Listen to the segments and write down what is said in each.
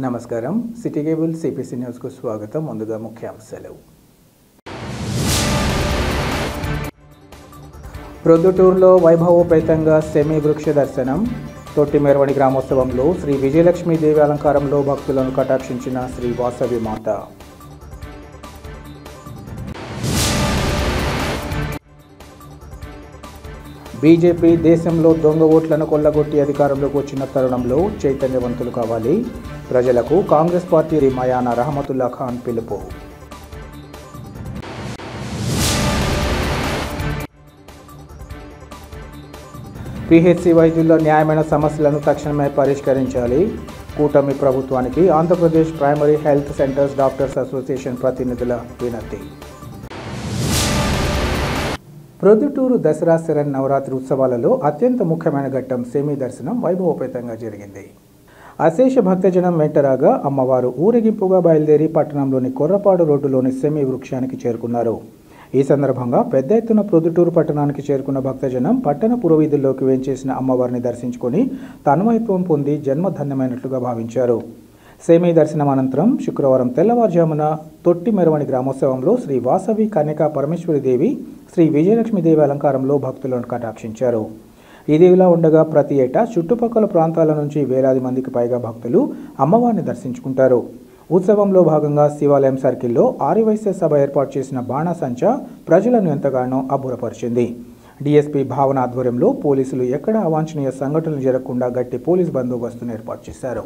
నమస్కారం city cable CPC news కు స్వాగతం. ముందుగా ముఖ్యాంశాలు. ప్రొద్దుటూరులో వైభవోపేతంగా సెమీ వృక్ష దర్శనం. తొట్టిమెరవడి గ్రామోత్సవంలో శ్రీ విజయలక్ష్మీదేవి అలంకారంలో భక్తులను కటాక్షించిన శ్రీ వాసవి మాత. బీజేపీ దేశంలో దొంగ ఓట్లను కొల్లగొట్టి అధికారంలోకి వచ్చిన తరుణంలో చైతన్యవంతులు కావాలి. ప్రజలకు కాంగ్రెస్ పార్టీ మయానా రహమతుల్లా ఖాన్ పిలుపు. పిహెచ్సి వైద్యుల్లో న్యాయమైన సమస్యలను తక్షణమే పరిష్కరించాలి. కూటమి ప్రభుత్వానికి Andhra Pradesh primary health centres doctors association ప్రతినిధుల వినతి. ప్రొద్దుటూరు దసరా శరణ్ నవరాత్రి ఉత్సవాలలో అత్యంత ముఖ్యమైన ఘట్టం సెమీ దర్శనం వైభవోపేతంగా జరిగింది. అశేష భక్తజనం వెంటరాగా అమ్మవారు ఊరేగింపుగా బయలుదేరి పట్టణంలోని కొర్రపాడు రోడ్డులోని సెమీ వృక్షానికి చేరుకున్నారు. ఈ సందర్భంగా పెద్ద ఎత్తున ప్రొద్దుటూరు పట్టణానికి చేరుకున్న భక్తజనం పట్టణ పురవీధుల్లోకి వేంచేసిన అమ్మవారిని దర్శించుకొని తన్మయత్వం పొంది జన్మధన్యమైనట్లుగా భావించారు. సెమీ దర్శనం అనంతరం శుక్రవారం తెల్లవారుజామున తొట్టిమెరవడి గ్రామోత్సవంలో శ్రీ వాసవి కన్యకా పరమేశ్వరిదేవి శ్రీ విజయలక్ష్మీదేవి అలంకారంలో భక్తులను కటాక్షించారు. ఇదిలా ఉండగా ప్రతి ఏటా చుట్టుపక్కల ప్రాంతాల నుంచి వేలాది మందికి పైగా భక్తులు అమ్మవారిని దర్శించుకుంటారు. ఉత్సవంలో భాగంగా శివాలయం సర్కిల్లో ఆర్యవైశ్య సభ ఏర్పాటు చేసిన బాణాసంచా ప్రజలను ఎంతగానో అబ్బురపరిచింది. డీఎస్పీ భావన ఆధ్వర్యంలో పోలీసులు ఎక్కడా అవాంఛనీయ సంఘటనలు జరగకుండా గట్టి పోలీస్ బందోబస్తును ఏర్పాటు చేశారు.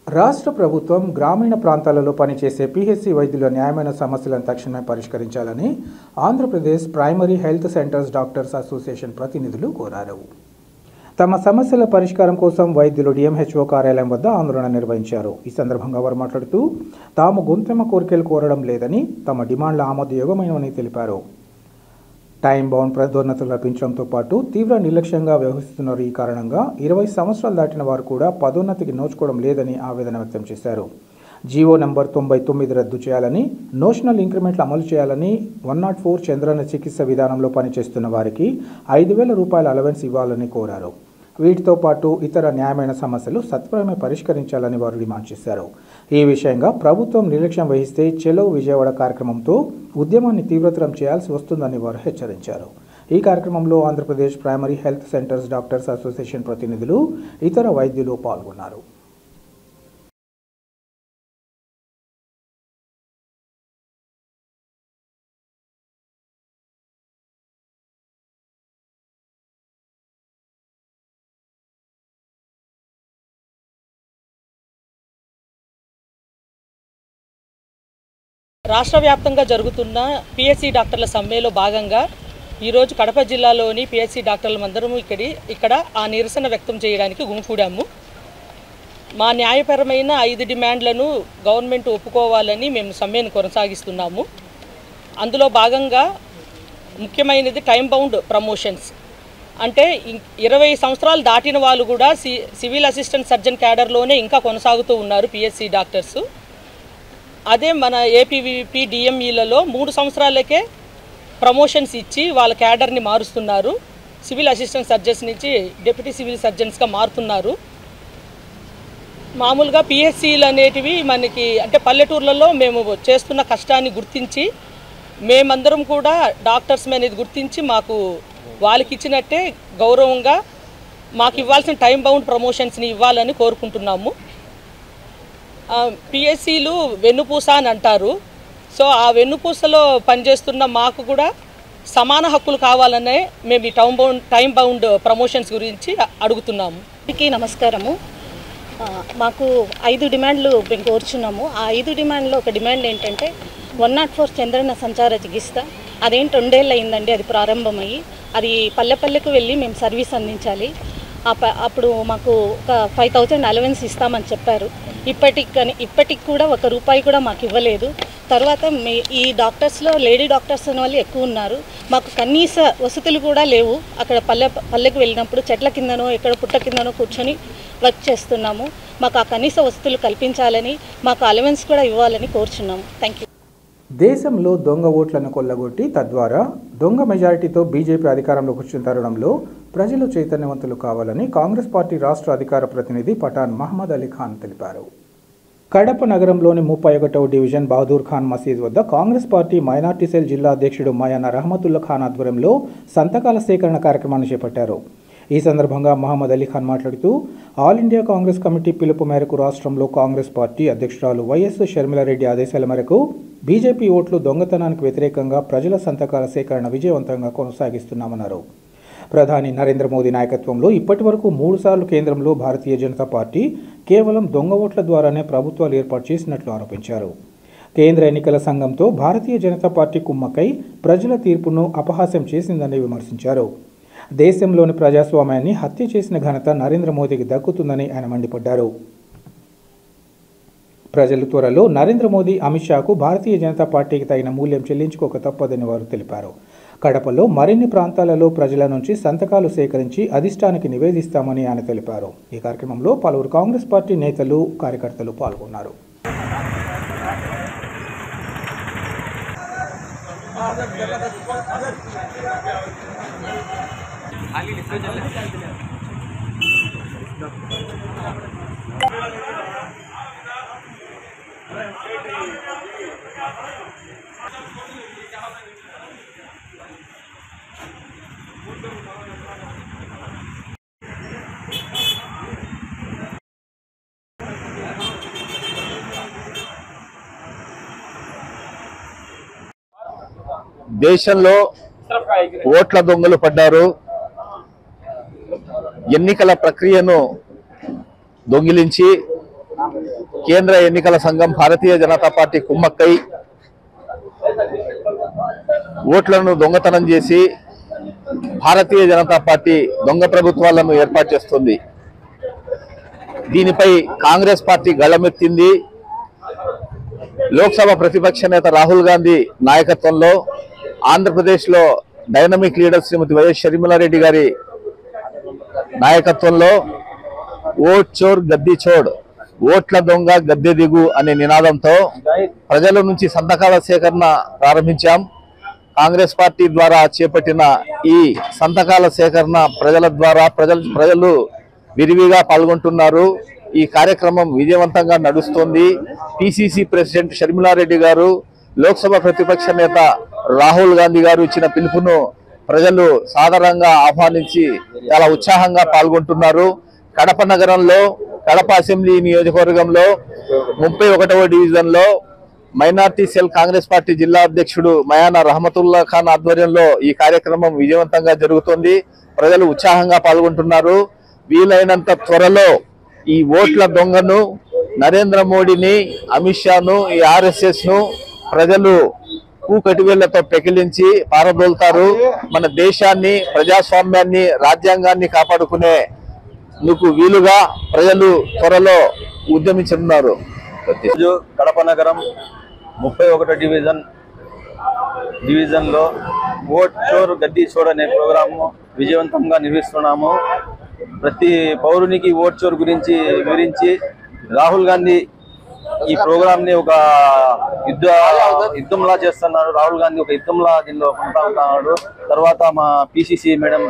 రాష్ట్ర ప్రభుత్వం గ్రామీణ ప్రాంతాలలో పనిచేసే పిహెచ్సి వైద్యుల న్యాయమైన సమస్యలను తక్షణమే పరిష్కరించాలని Andhra Pradesh primary health centres doctors association ప్రతినిధులు కోరారు. తమ సమస్యల పరిష్కారం కోసం వైద్యులు డిఎంహెచ్ఓ కార్యాలయం వద్ద ఆందోళన నిర్వహించారు. ఈ సందర్భంగా వారు మాట్లాడుతూ తాము గొంతెమ్మ కోరికలు కోరడం లేదని, తమ డిమాండ్ల ఆమోదయోగమైనవని తెలిపారు. టైం బౌండ్ పదోన్నతులు లభించడంతో పాటు తీవ్ర నిర్లక్ష్యంగా వ్యవహరిస్తున్నారు. ఈ కారణంగా 20 సంవత్సరాలు దాటిన వారు కూడా పదోన్నతికి నోచుకోవడం లేదని ఆవేదన వ్యక్తం చేశారు. జీవో నంబర్ 99 రద్దు చేయాలని, నోషనల్ ఇంక్రిమెంట్లు అమలు చేయాలని, 104 చంద్రన్న చికిత్స విధానంలో పనిచేస్తున్న వారికి 5,000 రూపాయల అలవెన్స్ ఇవ్వాలని కోరారు. వీటితో పాటు ఇతర న్యాయమైన సమస్యలు సత్వరమే పరిష్కరించాలని వారు డిమాండ్ చేశారు. ఈ విషయంగా ప్రభుత్వం నిర్లక్ష్యం వహిస్తే చెలో విజయవాడ కార్యక్రమంతో ఉద్యమాన్ని తీవ్రతరం చేయాల్సి వస్తుందని వారు హెచ్చరించారు. ఈ కార్యక్రమంలో Andhra Pradesh primary health centres doctors association ప్రతినిధులు, ఇతర వైద్యులు పాల్గొన్నారు. రాష్ట్ర వ్యాప్తంగా జరుగుతున్న పిహెచ్సి డాక్టర్ల సమ్మెలో భాగంగా ఈరోజు కడప జిల్లాలోని పిహెచ్సి డాక్టర్లందరము ఇక్కడ ఆ నిరసన వ్యక్తం చేయడానికి గుమికూడాము. మా న్యాయపరమైన 5 డిమాండ్లను గవర్నమెంట్ ఒప్పుకోవాలని మేము సమ్మెను కొనసాగిస్తున్నాము. అందులో భాగంగా ముఖ్యమైనది టైం బౌండ్ ప్రమోషన్స్. అంటే 20 సంవత్సరాలు దాటిన వాళ్ళు కూడా సివిల్ అసిస్టెంట్ సర్జన్ క్యాడర్లోనే ఇంకా కొనసాగుతూ ఉన్నారు పిహెచ్సి డాక్టర్స్. అదే మన ఏపీవీపీ డిఎంఈలలో 3 సంవత్సరాలకే ప్రమోషన్స్ ఇచ్చి వాళ్ళ క్యాడర్ని మారుస్తున్నారు. సివిల్ అసిస్టెంట్ సర్జన్స్ నుంచి డిప్యూటీ సివిల్ సర్జన్స్గా మారుతున్నారు. మామూలుగా పిహెచ్సిలు అనేటివి మనకి అంటే పల్లెటూర్లలో మేము చేస్తున్న కష్టాన్ని గుర్తించి మేమందరం కూడా డాక్టర్స్ అనేది గుర్తించి మాకు వాళ్ళకి ఇచ్చినట్టే గౌరవంగా మాకు ఇవ్వాల్సిన టైం బౌండ్ ప్రమోషన్స్ని ఇవ్వాలని కోరుకుంటున్నాము. పిహెచ్సిలు వెన్నుపూస అని అంటారు. సో ఆ వెన్నుపూసలో పనిచేస్తున్న మాకు కూడా సమాన హక్కులు కావాలనే మేము ఈ టైం బౌండ్ ప్రమోషన్స్ గురించి అడుగుతున్నాము. నమస్కారము. మాకు 5 డిమాండ్లు మేము కోరుచున్నాము. ఆ 5 డిమాండ్లో ఒక డిమాండ్ ఏంటంటే 104 చంద్రన్న సంచార చికిత్స. అదేంటి 2 ఏళ్ళు అయిందండి అది ప్రారంభమయ్యి. అది పల్లెకు వెళ్ళి మేము సర్వీస్ అందించాలి. అప్పుడు మాకు ఒక 5,000 అలవెన్స్ ఇస్తామని చెప్పారు. ఇప్పటికి కూడా 1 రూపాయి కూడా మాకు ఇవ్వలేదు. తర్వాత ఈ డాక్టర్స్లో లేడీ డాక్టర్స్ అనే వాళ్ళు ఎక్కువ ఉన్నారు. మాకు కనీస వసతులు కూడా లేవు. అక్కడ పల్లెకు వెళ్ళినప్పుడు చెట్ల కిందనో ఎక్కడ పుట్ట కిందనో కూర్చొని వర్క్ చేస్తున్నాము. మాకు ఆ కనీస వసతులు కల్పించాలని, మాకు అలవెన్స్ కూడా ఇవ్వాలని కోరుచున్నాము. Thank you. దేశంలో దొంగ ఓట్లను కొల్లగొట్టి తద్వారా దొంగ మెజారిటీతో బీజేపీ అధికారంలోకి వచ్చిన తరుణంలో ప్రజలు చైతన్యవంతులు కావాలని కాంగ్రెస్ పార్టీ రాష్ట్ర అధికార ప్రతినిధి పఠాన్ మహమ్మద్ అలీ ఖాన్ తెలిపారు. కడప నగరంలోని 31వ డివిజన్ బహదూర్ ఖాన్ మసీద్ వద్ద కాంగ్రెస్ పార్టీ మైనార్టీ సెల్ జిల్లా అధ్యక్షుడు మయానా రహమతుల్లా ఖాన్ ఆధ్వర్యంలో సంతకాల సేకరణ కార్యక్రమాన్ని చేపట్టారు. ఈ సందర్భంగా మహమ్మద్ అలీ ఖాన్ మాట్లాడుతూ ఆల్ ఇండియా కాంగ్రెస్ కమిటీ పిలుపు మేరకు రాష్ట్రంలో కాంగ్రెస్ పార్టీ అధ్యక్షురాలు వైఎస్ షర్మిలారెడ్డి ఆదేశాల మేరకు బీజేపీ ఓట్లు దొంగతనానికి వ్యతిరేకంగా ప్రజల సంతకాల సేకరణ విజయవంతంగా కొనసాగిస్తున్నామన్నారు. ప్రధాని నరేంద్ర మోదీ నాయకత్వంలో ఇప్పటివరకు 3 సార్లు కేంద్రంలో భారతీయ జనతా పార్టీ కేవలం దొంగ ఓట్ల ద్వారానే ప్రభుత్వాలు ఏర్పాటు చేసినట్లు ఆరోపించారు. కేంద్ర ఎన్నికల సంఘంతో భారతీయ జనతా పార్టీ కుమ్మక్కై ప్రజల తీర్పును అపహాస్యం చేసిందని విమర్శించారు. దేశంలోని ప్రజాస్వామ్యాన్ని హత్య చేసిన ఘనత నరేంద్ర మోదీకి దక్కుతుందని ఆయన మండిపడ్డారు. ప్రజలు త్వరలో నరేంద్ర మోదీ, అమిత్ షాకు భారతీయ జనతా పార్టీకి తగిన మూల్యం చెల్లించుకోక తప్పదని వారు తెలిపారు. కడపలో మరిన్ని ప్రాంతాలలో ప్రజల నుంచి సంతకాలు సేకరించి అధిష్టానికి నివేదిస్తామని ఆయన తెలిపారు. ఈ కార్యక్రమంలో పలువురు కాంగ్రెస్ పార్టీ నేతలు, కార్యకర్తలు పాల్గొన్నారు. దేశంలో ఓట్ల దొంగలు పడ్డారు. ఎన్నికల ప్రక్రియను దొంగిలించి కేంద్ర ఎన్నికల సంఘం భారతీయ జనతా పార్టీ కుమ్మక్కై ఓట్లను దొంగతనం చేసి భారతీయ జనతా పార్టీ దొంగ ప్రభుత్వాలను ఏర్పాటు చేస్తుంది. దీనిపై కాంగ్రెస్ పార్టీ గళమెత్తింది. లోక్సభ ప్రతిపక్ష నేత రాహుల్ గాంధీ నాయకత్వంలో ఆంధ్రప్రదేశ్లో డైనమిక్ లీడర్ శ్రీమతి వైఎస్ షర్మిలారెడ్డి గారి నాయకత్వంలో ఓట్ చోర్ గద్దీ చోడ్, ఓట్ల దొంగ గద్దె దిగు అనే నినాదంతో ప్రజల నుంచి సంతకాల సేకరణ ప్రారంభించాం. కాంగ్రెస్ పార్టీ ద్వారా చేపట్టిన ఈ సంతకాల సేకరణ ప్రజల ద్వారా ప్రజలు విరివిగా పాల్గొంటున్నారు. ఈ కార్యక్రమం విజయవంతంగా నడుస్తోంది. పిసిసి ప్రెసిడెంట్ షర్మిలారెడ్డి గారు, లోక్సభ ప్రతిపక్ష నేత రాహుల్ గాంధీ గారు ఇచ్చిన పిలుపును ప్రజలు సాధారణంగా ఆహ్వానించి చాలా ఉత్సాహంగా పాల్గొంటున్నారు. కడప నగరంలో, కడప అసెంబ్లీ నియోజకవర్గంలో 31వ డివిజన్లో మైనార్టీ సెల్ కాంగ్రెస్ పార్టీ జిల్లా అధ్యక్షుడు మయానా రహమతుల్లా ఖాన్ ఆధ్వర్యంలో ఈ కార్యక్రమం విజయవంతంగా జరుగుతోంది. ప్రజలు ఉత్సాహంగా పాల్గొంటున్నారు. వీలైనంత త్వరలో ఈ ఓట్ల దొంగను, నరేంద్ర మోడీని, అమిత్ షాను, ఈ ఆర్ఎస్ఎస్ ను ప్రజలు కూకటివేళ్లతో పెకిలించి పారదోలుతారు. మన దేశాన్ని, ప్రజాస్వామ్యాన్ని, రాజ్యాంగాన్ని కాపాడుకునే వీలుగా ప్రజలు త్వరలో ఉద్యమించనున్నారు. కడప నగరం 31 డివిజన్లో ఓట్ చోర్ గద్దీ చోర్ అనే ప్రోగ్రాము విజయవంతంగా నిర్వహిస్తున్నాము. ప్రతి పౌరునికి ఓట్ చోర్ గురించి వివరించి రాహుల్ గాంధీ ఈ ప్రోగ్రామ్ ని ఒక యుద్ధంలా చేస్తున్నారు. రాహుల్ గాంధీ ఒక యుద్ధంలా దీనిలో కొనసాగుతున్నాడు. తర్వాత మా పిసిసి మేడం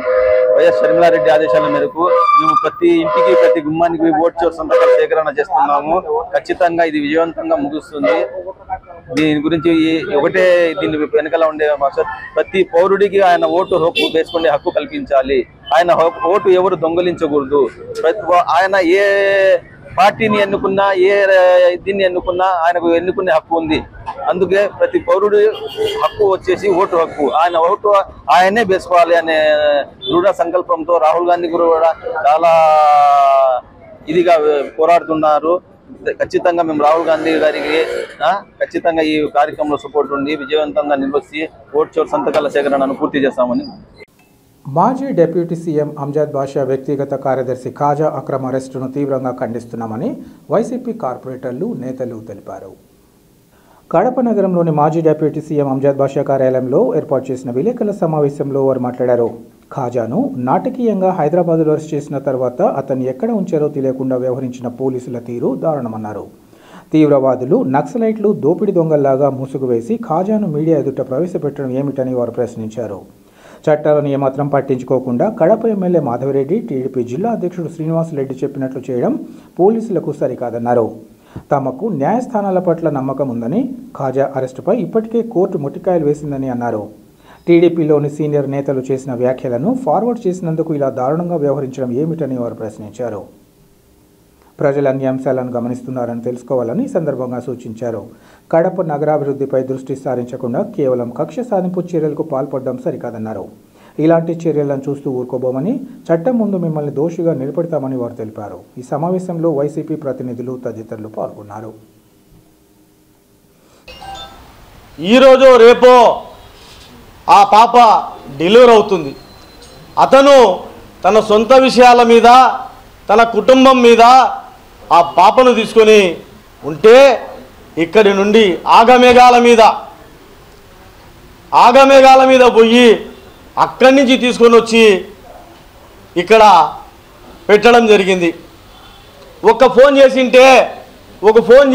వైఎస్ షర్మిలారెడ్డి ఆదేశాల మేరకు మేము ప్రతి ఇంటికి, ప్రతి గుమ్మానికి ఓట్ చోర్ సంతకాల సేకరణ చేస్తున్నాము. ఖచ్చితంగా ఇది విజయవంతంగా ముగుస్తుంది. దీని గురించి ఒకటే దీని వెనకాల ఉండే ప్రతి పౌరుడికి ఆయన ఓటు హక్కు వేసుకునే హక్కు కల్పించాలి. ఆయన ఓటు ఎవరు దొంగలించకూడదు. ఆయన ఏ పార్టీని ఎన్నుకున్నా, ఏ దీన్ని ఎన్నుకున్నా ఆయనకు ఎన్నుకునే హక్కు ఉంది. అందుకే ప్రతి పౌరుడు హక్కు వచ్చేసి ఓటు హక్కు, ఆయన ఓటు ఆయనే వేసుకోవాలి అనే దృఢ సంకల్పంతో రాహుల్ గాంధీ కూడా చాలా ఇదిగా పోరాడుతున్నారు. ఖచ్చితంగా మేము రాహుల్ గాంధీ గారికి ఖచ్చితంగా ఈ కార్యక్రమంలో సపోర్ట్ ఉండి విజయవంతంగా నిర్వహించి ఓట్ చోర్ సంతకాల సేకరణను పూర్తి చేస్తామని. మాజీ డిప్యూటీ సీఎం అంజద్ బాషా వ్యక్తిగత కార్యదర్శి ఖాజా అక్రమ్ అరెస్టును తీవ్రంగా ఖండిస్తున్నామని వైసీపీ కార్పొరేటర్లు, నేతలు తెలిపారు. కడప నగరంలోని మాజీ డిప్యూటీ సీఎం అంజద్ బాషా కార్యాలయంలో ఏర్పాటు చేసిన విలేకరుల సమావేశంలో వారు మాట్లాడారు. ఖాజాను నాటకీయంగా హైదరాబాద్లో అరెస్ట్ చేసిన తర్వాత అతన్ని ఎక్కడ ఉంచారో తెలియకుండా వ్యవహరించిన పోలీసుల తీరు దారుణమన్నారు. తీవ్రవాదులు, నక్సలైట్లు దోపిడీ దొంగల్లాగా ముసుగు వేసి ఖాజాను మీడియా ఎదుట ప్రవేశపెట్టడం ఏమిటని వారు ప్రశ్నించారు. చట్టాలను ఏమాత్రం పట్టించుకోకుండా కడప ఎమ్మెల్యే మాధవరెడ్డి, టీడీపీ జిల్లా అధ్యక్షుడు శ్రీనివాసరెడ్డి చెప్పినట్లు చేయడం పోలీసులకు సరికాదన్నారు. తమకు న్యాయస్థానాల పట్ల నమ్మకం ఉందని, ఖాజా అరెస్టుపై ఇప్పటికే కోర్టు మొట్టికాయలు వేసిందని అన్నారు. టీడీపీలోని సీనియర్ నేతలు చేసిన వ్యాఖ్యలను ఫార్వర్డ్ చేసినందుకు ఇలా దారుణంగా వ్యవహరించడం ఏమిటని వారు ప్రశ్నించారు. ప్రజలు అన్ని అంశాలను గమనిస్తున్నారని తెలుసుకోవాలని ఈ సందర్భంగా సూచించారు. కడప నగరాభివృద్ధిపై దృష్టి సారించకుండా కేవలం కక్ష సాధింపు చర్యలకు పాల్పడడం సరికాదన్నారు. ఇలాంటి చర్యలను చూస్తూ ఊరుకోబోమని, చట్టం ముందు మిమ్మల్ని దోషిగా నిలబెడతామని వారు తెలిపారు. ఈ సమావేశంలో వైసీపీ ప్రతినిధులు తదితరులు పాల్గొన్నారు. ఈరోజు రేపో ఆ పాప డెలివరీ అవుతుంది. అతను తన సొంత విషయాల మీద, తన కుటుంబం మీద ఆ పాపను తీసుకొని ఉంటే ఇక్కడి నుండి ఆగమేఘాల మీద పోయి అక్కడి నుంచి తీసుకొని వచ్చి ఇక్కడ పెట్టడం జరిగింది. ఒక ఫోన్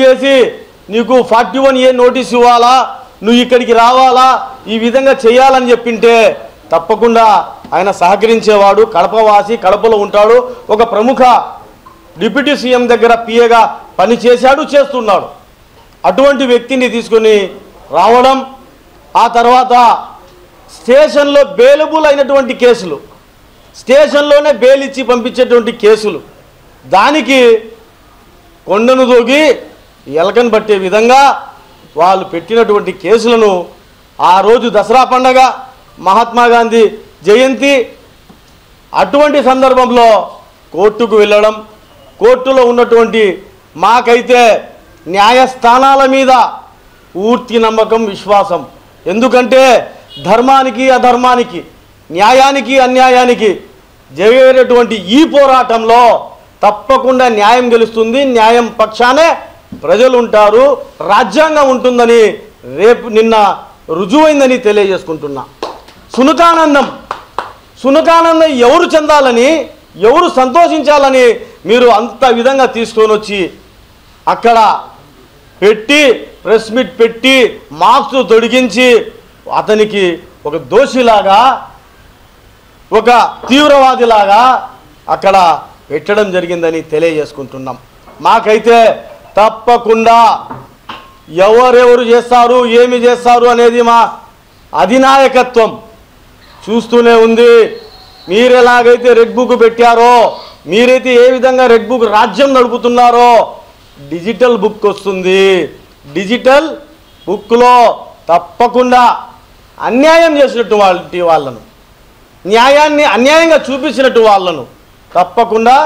చేసి నీకు 41A నోటీస్ ఇవ్వాలా, నువ్వు ఇక్కడికి రావాలా, ఈ విధంగా చేయాలని చెప్పింటే తప్పకుండా ఆయన సహకరించేవాడు. కడపవాసి, కడపలో ఉంటాడు. ఒక ప్రముఖ డిప్యూటీ సీఎం దగ్గర పిఏగా పనిచేశాడు, చేస్తున్నాడు. అటువంటి వ్యక్తిని తీసుకొని రావడం, ఆ తర్వాత స్టేషన్లో బెయిలబుల్ అయినటువంటి కేసులు, స్టేషన్లోనే బెయిల్ ఇచ్చి పంపించేటువంటి కేసులు, దానికి కొండను దూగి ఎలకను పట్టే విధంగా వాళ్ళు పెట్టినటువంటి కేసులను ఆ రోజు దసరా పండగ, మహాత్మా గాంధీ జయంతి, అటువంటి సందర్భంలో కోర్టుకు వెళ్ళడం, కోర్టులో ఉన్నటువంటి మాకైతే న్యాయస్థానాల మీద పూర్తి నమ్మకం, విశ్వాసం. ఎందుకంటే ధర్మానికి అధర్మానికి, న్యాయానికి అన్యాయానికి జరిగేటటువంటి ఈ పోరాటంలో తప్పకుండా న్యాయం గెలుస్తుంది. న్యాయం పక్షానే ప్రజలు ఉంటారు, రాజ్యాంగం ఉంటుందని నిన్న రుజువైందని తెలియజేసుకుంటున్నా. సునకానందం ఎవరు చెందాలని, ఎవరు సంతోషించాలని మీరు అంత విధంగా తీసుకొని వచ్చి అక్కడ పెట్టి, ప్రెస్ మీట్ పెట్టి, మార్క్స్ తొడిగించి అతనికి ఒక దోషిలాగా, ఒక తీవ్రవాదిలాగా అక్కడ పెట్టడం జరిగిందని తెలియజేసుకుంటున్నాం. మాకైతే తప్పకుండా ఎవరెవరు చేస్తారు, ఏమి చేస్తారు అనేది మా అధినాయకత్వం చూస్తూనే ఉంది. మీరు ఎలాగైతే రెడ్ బుక్ పెట్టారో, మీరైతే ఏ విధంగా రెడ్ బుక్ రాజ్యం నడుపుతున్నారో, డిజిటల్ బుక్ వస్తుంది. డిజిటల్ బుక్లో తప్పకుండా అన్యాయం చేసినట్టు వాళ్ళను, న్యాయాన్ని అన్యాయంగా చూపించినట్టు వాళ్ళను తప్పకుండా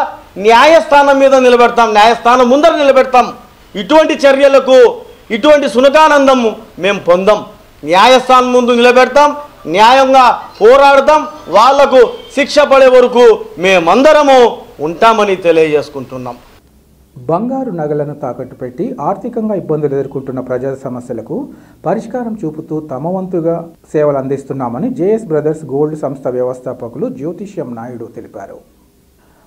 న్యాయస్థానం మీద నిలబెడతాం, న్యాయస్థానం ముందర నిలబెడతాం. ఇటువంటి చర్యలకు, ఇటువంటి సునకానందం మేము పొందాం. న్యాయస్థానం ముందు నిలబెడతాం, న్యాయంగా పోరాడతాం. వాళ్లకు శిక్ష పడే వరకు మేమందరము ఉంటామని తెలియజేసుకుంటున్నాం. బంగారు నగలను తాకట్టు పెట్టి ఆర్థికంగా ఇబ్బందులు ఎదుర్కొంటున్న ప్రజా సమస్యలకు పరిష్కారం చూపుతూ తమ వంతుగా సేవలు అందిస్తున్నామని జేఎస్ బ్రదర్స్ గోల్డ్ సంస్థ వ్యవస్థాపకులు జ్యోతిష్యం నాయుడు తెలిపారు.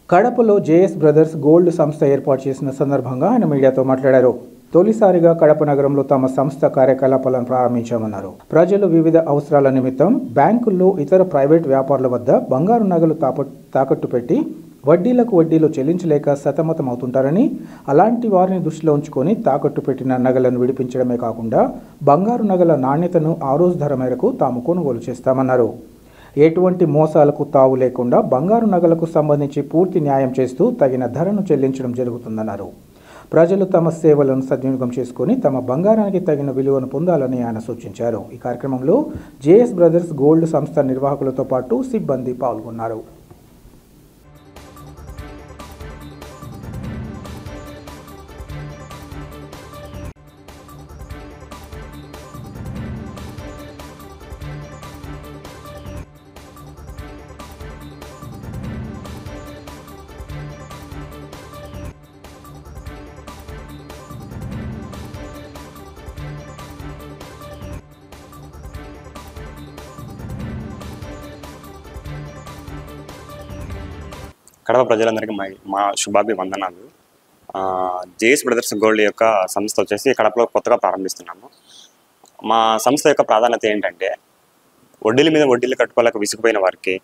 కడపలో జేఎస్ బ్రదర్స్ గోల్డ్ సంస్థ ఏర్పాటు చేసిన సందర్భంగా ఆయన మీడియాతో మాట్లాడారు. తొలిసారిగా కడప నగరంలో తమ సంస్థ కార్యకలాపాలను ప్రారంభించామన్నారు. ప్రజలు వివిధ అవసరాల నిమిత్తం బ్యాంకుల్లో, ఇతర ప్రైవేట్ వ్యాపారుల వద్ద బంగారు నగలు తాకట్టు పెట్టి వడ్డీలు చెల్లించలేక సతమతమవుతుంటారని, అలాంటి వారిని దృష్టిలో ఉంచుకొని తాకట్టు పెట్టిన నగలను విడిపించడమే కాకుండా బంగారు నగల నాణ్యతను ఆ రోజు ధర మేరకు తాము కొనుగోలు చేస్తామన్నారు. ఎటువంటి మోసాలకు తావు లేకుండా బంగారు నగలకు సంబంధించి పూర్తి న్యాయం చేస్తూ తగిన ధరను చెల్లించడం జరుగుతుందన్నారు. ప్రజలు తమ సేవలను సద్వినియోగం చేసుకుని తమ బంగారానికి తగిన విలువను పొందాలని ఆయన సూచించారు. ఈ కార్యక్రమంలో జేఎస్ బ్రదర్స్ గోల్డ్ సంస్థ నిర్వాహకులతో పాటు సిబ్బంది పాల్గొన్నారు. కడప ప్రజలందరికీ మా శుభాభివందనాలు. జేఎస్ బ్రదర్స్ గోల్డ్ యొక్క సంస్థ వచ్చేసి కడపలో కొత్తగా ప్రారంభిస్తున్నాము. మా సంస్థ యొక్క ప్రాధాన్యత ఏంటంటే వడ్డీల మీద వడ్డీలు కట్టుకోలేక విసిగిపోయిన వారికి,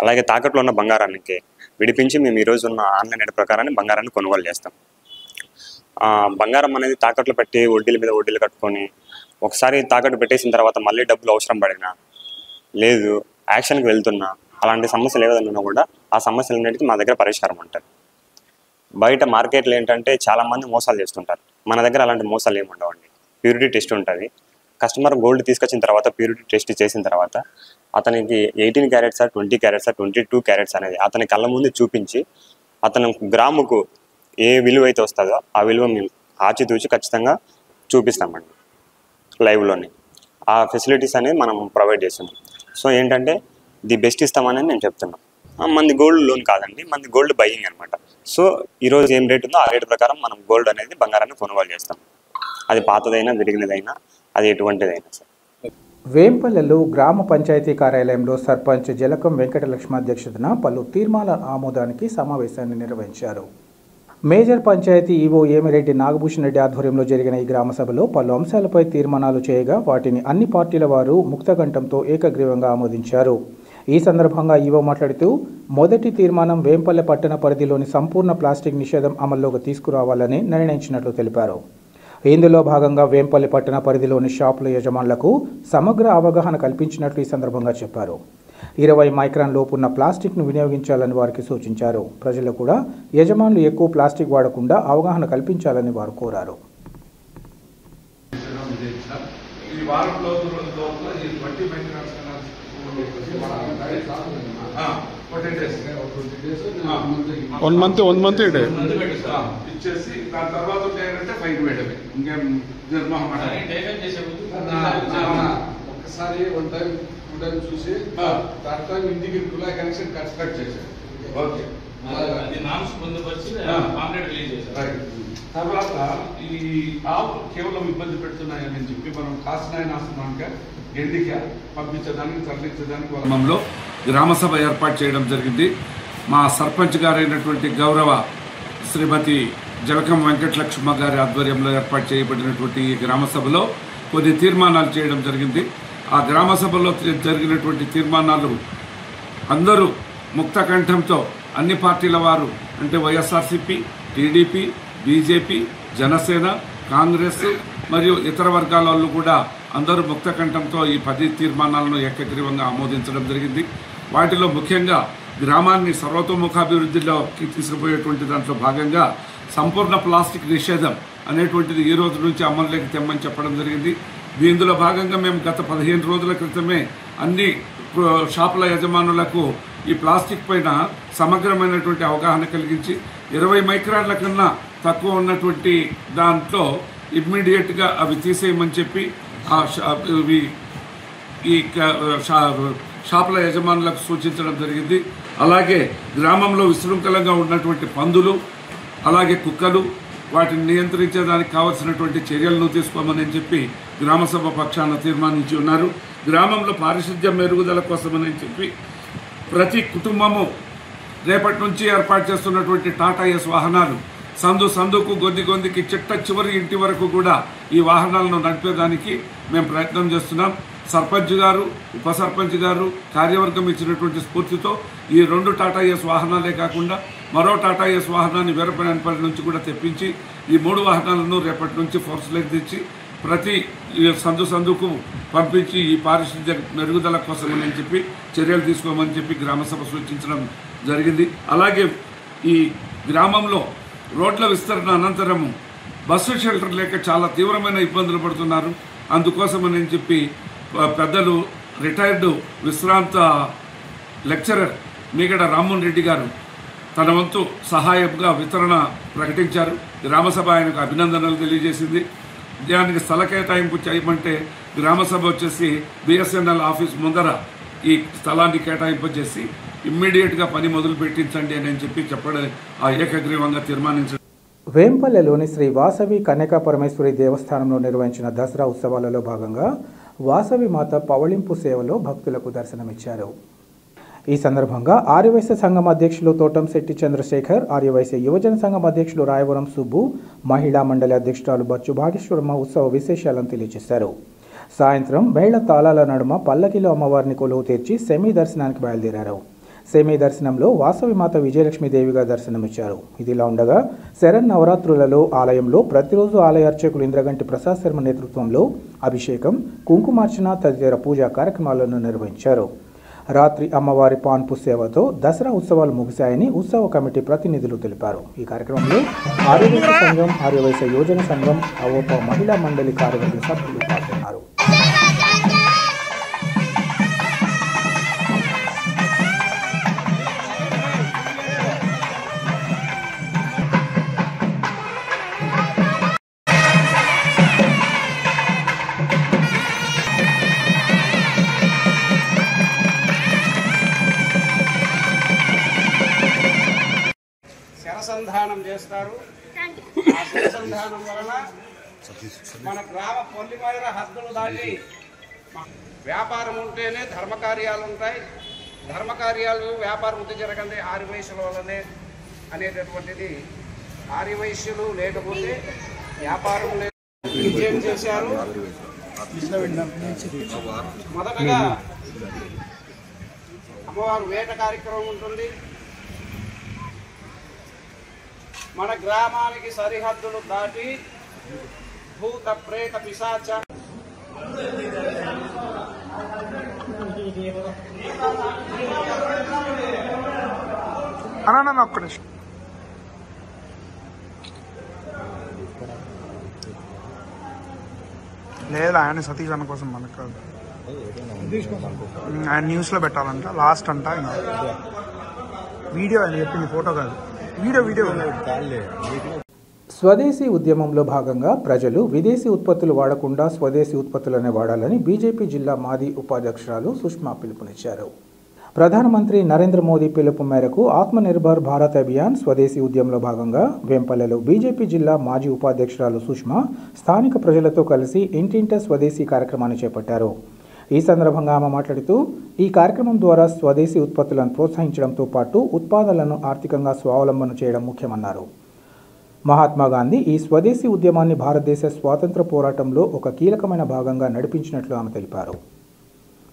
అలాగే తాకట్లో ఉన్న బంగారానికి విడిపించి మేము ఈరోజు ఉన్న ఆన్లైన్ రేట్ ప్రకారాన్ని బంగారాన్ని కొనుగోలు చేస్తాం. బంగారం అనేది తాకట్లు పెట్టి వడ్డీల మీద వడ్డీలు కట్టుకొని ఒకసారి తాకట్టు పెట్టేసిన తర్వాత మళ్ళీ డబ్బులు అవసరం పడినా లేదు యాక్షన్కి వెళ్తున్నా అలాంటి సమస్యలు ఏదైనా కూడా ఆ సమస్యలన్నిటికీ మా దగ్గర పరిష్కారం ఉంటుంది. బయట మార్కెట్లో ఏంటంటే చాలామంది మోసాలు చేస్తుంటారు. మన దగ్గర అలాంటి మోసాలు ఏమి ఉండవండి. ప్యూరిటీ టెస్ట్ ఉంటుంది. కస్టమర్ గోల్డ్ తీసుకొచ్చిన తర్వాత ప్యూరిటీ టెస్ట్ చేసిన తర్వాత అతనికి 18 క్యారెట్సా 20 క్యారెట్సా 22 క్యారెట్స్ అనేది అతని కళ్ళ ముందు చూపించి అతను గ్రాముకు ఏ విలువ అయితే వస్తుందో ఆ విలువ మేము ఆచితూచి ఖచ్చితంగా చూపిస్తామండి లైవ్లోనే. ఆ ఫెసిలిటీస్ అనేది మనం ప్రొవైడ్ చేస్తున్నాం. సో ఏంటంటే ది బెస్ట్ ఇస్తామని నేను చెప్తున్నాను. మంది గోల్డ్ లోన్ కాదండి, మంది గోల్డ్ బయింగ్ అనమాట. సో ఈరోజు ఏం రేట్ ఉందో ఆ రేటు ప్రకారం మనం గోల్డ్ అనేది బంగారాన్ని కొనుగోలు చేస్తాం. అది పాతదైనా విరిగినదైనా అది ఎటువంటిదైనా సార్. వేంపల్లెలో గ్రామ పంచాయతీ కార్యాలయంలో సర్పంచ్ జలకం వెంకటలక్ష్మి అధ్యక్షతన పలు తీర్మానాల ఆమోదానికి సమావేశాన్ని నిర్వహించారు. మేజర్ పంచాయతీ ఈవో ఏమిరెడ్డి నాగభూషణ్ రెడ్డి ఆధ్వర్యంలో జరిగిన ఈ గ్రామ సభలో పలు అంశాలపై తీర్మానాలు చేయగా వాటిని అన్ని పార్టీల వారు ముక్తకంఠంతో ఏకగ్రీవంగా ఆమోదించారు. ఈ సందర్భంగా ఈవో మాట్లాడుతూ మొదటి తీర్మానం వేంపల్లె పట్టణ పరిధిలోని సంపూర్ణ ప్లాస్టిక్ నిషేధం అమల్లోకి తీసుకురావాలని నిర్ణయించినట్లు తెలిపారు. ఇందులో భాగంగా వేంపల్లి పట్టణ పరిధిలోని షాపుల యజమానులకు సమగ్ర అవగాహన కల్పించినట్లు ఈ సందర్భంగా చెప్పారు. 20 మైక్రాన్ లోపున్న ప్లాస్టిక్ను వినియోగించాలని వారికి సూచించారు. ప్రజలు కూడా యజమానులు ఎక్కువ ప్లాస్టిక్ వాడకుండా అవగాహన కల్పించాలని వారు కోరారు. వన్ మంత్ ఇచ్చేసి దాని తర్వాత ఏంటంటే ఫైన్ వేయడమే. ఇంకేం ఒక్కసారి వన్ టైం టూ టైం చూసి థర్డ్ టైం ఇంటికి కనెక్షన్ కన్స్ట్రక్ట్ చేశారు. ఓకే తర్వాత ఈ ఆవులు కేవలం ఇబ్బంది పెడుతున్నాయని చెప్పి మనం కాసినాయన ఆశ్రమానికి ఎండిక పంపించడానికి తరలించడానికి గ్రామంలో గ్రామసభ ఏర్పాటు చేయడం జరిగింది. మా సర్పంచ్ గారైనటువంటి గౌరవ శ్రీమతి జలకం వెంకటలక్ష్మి గారి ఆధ్వర్యంలో ఏర్పాటు చేయబడినటువంటి ఈ గ్రామసభలో కొన్ని తీర్మానాలు చేయడం జరిగింది. ఆ గ్రామసభలో జరిగినటువంటి తీర్మానాలు అందరూ ముక్తకంఠంతో అన్ని పార్టీల వారు అంటే వైఎస్ఆర్సీపీ, టీడీపీ, బీజేపీ, జనసేన, కాంగ్రెస్ మరియు ఇతర వర్గాల వాళ్ళు కూడా అందరూ ముక్తకంఠంతో ఈ 10 తీర్మానాలను ఏకగ్రీవంగా ఆమోదించడం జరిగింది. వాటిలో ముఖ్యంగా గ్రామాన్ని సర్వతోముఖాభివృద్ధిలోకి తీసుకుపోయేటువంటి దాంట్లో భాగంగా సంపూర్ణ ప్లాస్టిక్ నిషేధం అనేటువంటిది ఈ రోజు నుంచి అమలులోకి తెమ్మని చెప్పడం జరిగింది. దీనిలో భాగంగా మేము గత 15 రోజుల క్రితమే అన్ని షాపుల యజమానులకు ఈ ప్లాస్టిక్ పైన సమగ్రమైనటువంటి అవగాహన కలిగించి 20 మైక్రాన్ల కన్నా తక్కువ ఉన్నటువంటి దాంట్లో ఇమ్మీడియట్గా అవి తీసేయమని చెప్పి ఈ షాపుల యజమానులకు సూచించడం జరిగింది. అలాగే గ్రామంలో విశృంఖలంగా ఉన్నటువంటి పందులు అలాగే కుక్కలు వాటిని నియంత్రించేదానికి కావలసినటువంటి చర్యలను తీసుకోమని చెప్పి గ్రామసభ పక్షాన తీర్మానించి ఉన్నారు. గ్రామంలో పారిశుద్ధ్య మెరుగుదల కోసమని చెప్పి ప్రతి కుటుంబము రేపటి నుంచి ఏర్పాటు చేస్తున్నటువంటి టాటా ఎస్ వాహనాలు సందుకు గొందికి చివరి ఇంటి వరకు కూడా ఈ వాహనాలను నడిపేదానికి మేము ప్రయత్నం చేస్తున్నాం. సర్పంచ్ గారు, ఉప సర్పంచ్ గారు, కార్యవర్గం ఇచ్చినటువంటి స్ఫూర్తితో ఈ 2 టాటా ఎస్ వాహనాలే కాకుండా మరో టాటా ఎస్ వాహనాన్ని వీరపనేపల్లి నుంచి కూడా తెప్పించి ఈ 3 వాహనాలను రేపటి నుంచి ఫోర్స్లోకి తెచ్చి ప్రతి సందుకు పంపించి ఈ పారిశుద్ధ్య మెరుగుదల కోసమని చెప్పి చర్యలు తీసుకోమని చెప్పి గ్రామసభ సూచించడం జరిగింది. అలాగే ఈ గ్రామంలో రోడ్ల విస్తరణ అనంతరము బస్సు షెల్టర్ లేక చాలా తీవ్రమైన ఇబ్బందులు పడుతున్నారు. అందుకోసమని చెప్పి పెద్దలు రిటైర్డ్ విశ్రాంత లెక్చరర్ మీగడ రామ్మోహన్ రెడ్డి గారు తన వంతు సహాయంగా వితరణ ప్రకటించారు. గ్రామసభ ఆయనకు అభినందనలు తెలియజేసింది. దానికి స్థల కేటాయింపు చేయమంటే గ్రామసభ వచ్చేసి బిఎస్ఎన్ఎల్ ఆఫీస్ ముందర ఈ స్థలాన్ని కేటాయింపు చేసి ఇమ్మీడియట్గా పని మొదలు పెట్టించండి అని చెప్పి చెప్పడం ఏకగ్రీవంగా తీర్మానించారు. వేంపల్లెలోని శ్రీ వాసవి కన్యకా పరమేశ్వరి దేవస్థానంలో నిర్వహించిన దసరా ఉత్సవాలలో భాగంగా వాసవి మాత పవళింపు సేవలో భక్తులకు దర్శనమిచ్చారు. ఈ సందర్భంగా ఆర్యవైశ్య సంఘం అధ్యక్షులు తోటంశెట్టి చంద్రశేఖర్, ఆర్యవైశ్య యువజన సంఘం అధ్యక్షులు రాయవరం సుబ్బు, మహిళా మండలి అధ్యక్షురాలు బచ్చు భాగేశ్వరమ్మ ఉత్సవ విశేషాలను తెలియజేశారు. సాయంత్రం మేళ తాళాల నడుమ పల్లకిలో అమ్మవారిని కొలువు తీర్చి సెమీ దర్శనానికి బయలుదేరారు. సెమీ దర్శనంలో వాసవి మాత విజయలక్ష్మీదేవిగా దర్శనమిచ్చారు. ఇదిలా ఉండగా శరన్నవరాత్రులలో ఆలయంలో ప్రతిరోజు ఆలయ అర్చకులు ఇంద్రగంటి ప్రసాద్ శర్మ నేతృత్వంలో అభిషేకం, కుంకుమార్చన తదితర పూజా కార్యక్రమాలను నిర్వహించారు. రాత్రి అమ్మవారి పాన్పు సేవతో దసరా ఉత్సవాలు ముగిశాయని ఉత్సవ కమిటీ ప్రతినిధులు తెలిపారు. ఈ కార్యక్రమంలో ఆర్యవైశ్య సంఘం, ఆర్యవైశ్య యోజన సంఘం, అవోప మహిళా మండలి కార్యవర్గ సభ్యులు పాల్గొన్నారు. శరసంధానం చేస్తారు. ఆ శరసంధానం వలన మన గ్రామ పొల్లిమేర హద్దులు దాటి వ్యాపారం ఉంటేనే ధర్మకార్యాలు ఉంటాయి. ధర్మకార్యాలు వ్యాపారం వృద్ధి జరగండి ఆర్యవైశ్యుల వల్లనే అనేటటువంటిది. ఆర్యవైశ్యులు లేకపోతే వ్యాపారం లేదు. ఏం చేశారు? మొదటగా అమ్మవారు వేట కార్యక్రమం ఉంటుంది. మన గ్రామానికి సరిహద్దులు దాటి భూత ప్రేత పిశాచ ఒక్క నిమిషం. లేదు ఆయన సతీష్ అన్న కోసం మనకు కాదు, ఆయన న్యూస్లో పెట్టాలంట లాస్ట్ అంట. వీడియో ఆయన చెప్పింది, ఫోటో కాదు, వీడియో. స్వదేశీ ఉద్యమంలో భాగంగా ప్రజలు విదేశీ ఉత్పత్తులు వాడకుండా స్వదేశీ ఉత్పత్తులనే వాడాలని బీజేపీ జిల్లా మాజీ ఉపాధ్యక్షురాలు సుష్మా పిలుపునిచ్చారు. ప్రధానమంత్రి నరేంద్ర మోదీ పిలుపు మేరకు ఆత్మనిర్భర్ భారత్ అభియాన్ స్వదేశీ ఉద్యమంలో భాగంగా వేంపల్లెలో బీజేపీ జిల్లా మాజీ ఉపాధ్యక్షురాలు సుష్మా స్థానిక ప్రజలతో కలిసి ఇంటింటా స్వదేశీ కార్యక్రమాన్ని చేపట్టారు. ఈ సందర్భంగా ఆమె మాట్లాడుతూ ఈ కార్యక్రమం ద్వారా స్వదేశీ ఉత్పత్తులను ప్రోత్సహించడంతో పాటు ఉత్పాదనలను ఆర్థికంగా స్వావలంబన చేయడం ముఖ్యమన్నారు. మహాత్మా గాంధీ ఈ స్వదేశీ ఉద్యమాన్ని భారతదేశ స్వాతంత్ర పోరాటంలో ఒక కీలకమైన భాగంగా నడిపించినట్లు ఆమె తెలిపారు.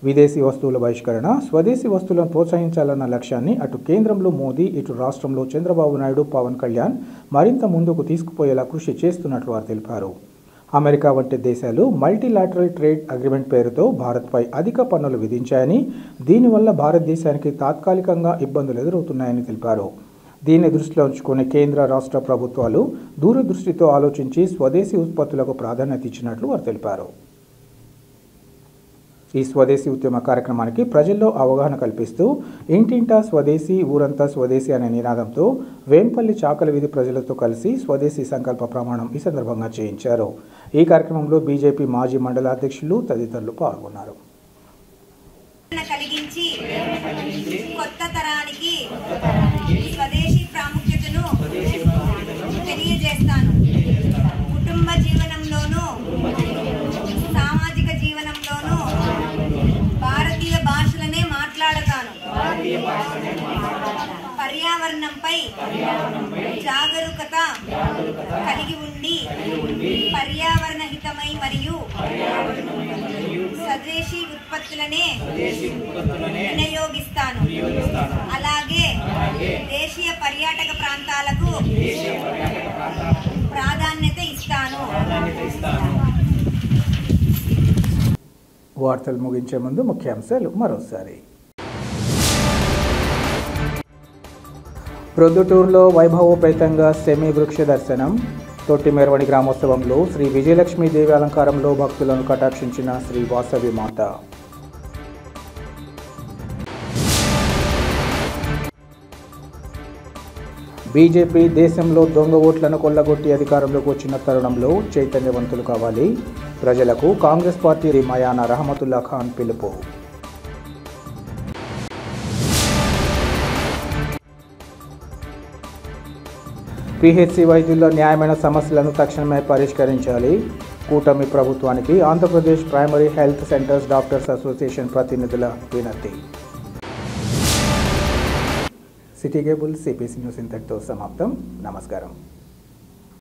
విదేశీ వస్తువుల బహిష్కరణ, స్వదేశీ వస్తువులను ప్రోత్సహించాలన్న లక్ష్యాన్ని అటు కేంద్రంలో మోదీ, ఇటు రాష్ట్రంలో చంద్రబాబు నాయుడు, పవన్ కళ్యాణ్ మరింత ముందుకు తీసుకుపోయేలా కృషి చేస్తున్నట్లు వారు తెలిపారు. అమెరికా వంటి దేశాలు మల్టీలాటరల్ ట్రేడ్ అగ్రిమెంట్ పేరుతో భారత్పై అధిక పన్నులు విధించాయని, దీనివల్ల భారతదేశానికి తాత్కాలికంగా ఇబ్బందులు ఎదురవుతున్నాయని తెలిపారు. దీన్ని దృష్టిలో ఉంచుకుని కేంద్ర, రాష్ట్ర ప్రభుత్వాలు దూరదృష్టితో ఆలోచించి స్వదేశీ ఉత్పత్తులకు ప్రాధాన్యత ఇచ్చినట్లు వారు తెలిపారు. ఈ స్వదేశీ ఉద్యమ కార్యక్రమానికి ప్రజల్లో అవగాహన కల్పిస్తూ ఇంటింటా స్వదేశీ, ఊరంతా స్వదేశీ అనే నినాదంతో వేంపల్లి చాకలి వీధి ప్రజలతో కలిసి స్వదేశీ సంకల్ప ప్రమాణం ఈ సందర్భంగా చేయించారు. ఈ కార్యక్రమంలో బీజేపీ మాజీ మండల అధ్యక్షులు తదితరులు పాల్గొన్నారు. కలిగించి కొత్త తరానికి స్వదేశీ ప్రాముఖ్యతను తెలియజేస్తాను. కుటుంబ జీవనంలోనూ సామాజిక జీవనంలోనూ భారతీయ భాషలనే మాట్లాడతాను. పర్యావరణంపై జాగరూకత కలిగి ఉండి పర్యావరణ హితమై మరియు స్వదేశీ ఉత్పత్తులనే వినియోగిస్తాను. అలాగే దేశీయ పర్యాటక ప్రాంతాలకు ప్రాధాన్యత ఇస్తాను. వార్తలు ముగించే ముందు ముఖ్యాంశాలు మరోసారి. ప్రొద్దుటూరులో వైభవోపేతంగా సెమీ వృక్ష దర్శనం. తొట్టిమెరవడి గ్రామోత్సవంలో శ్రీ విజయలక్ష్మీదేవి అలంకారంలో భక్తులను కటాక్షించిన శ్రీ వాసవి మాత. బీజేపీ దేశంలో దొంగ ఓట్లను కొల్లగొట్టి అధికారంలోకి వచ్చిన తరుణంలో చైతన్యవంతులు కావాలి. ప్రజలకు కాంగ్రెస్ పార్టీ మయానా రహమతుల్లా ఖాన్ పిలుపు. పీహెచ్సీ వైద్యుల్లో న్యాయమైన సమస్యలను తక్షణమే పరిష్కరించాలి. కూటమి ప్రభుత్వానికి Andhra Pradesh primary health centres doctors association ప్రతినిధుల వినతి. సిటీ కేబుల్ సిపిసి న్యూస్ ఇంతటితో సమాప్తం. నమస్కారం.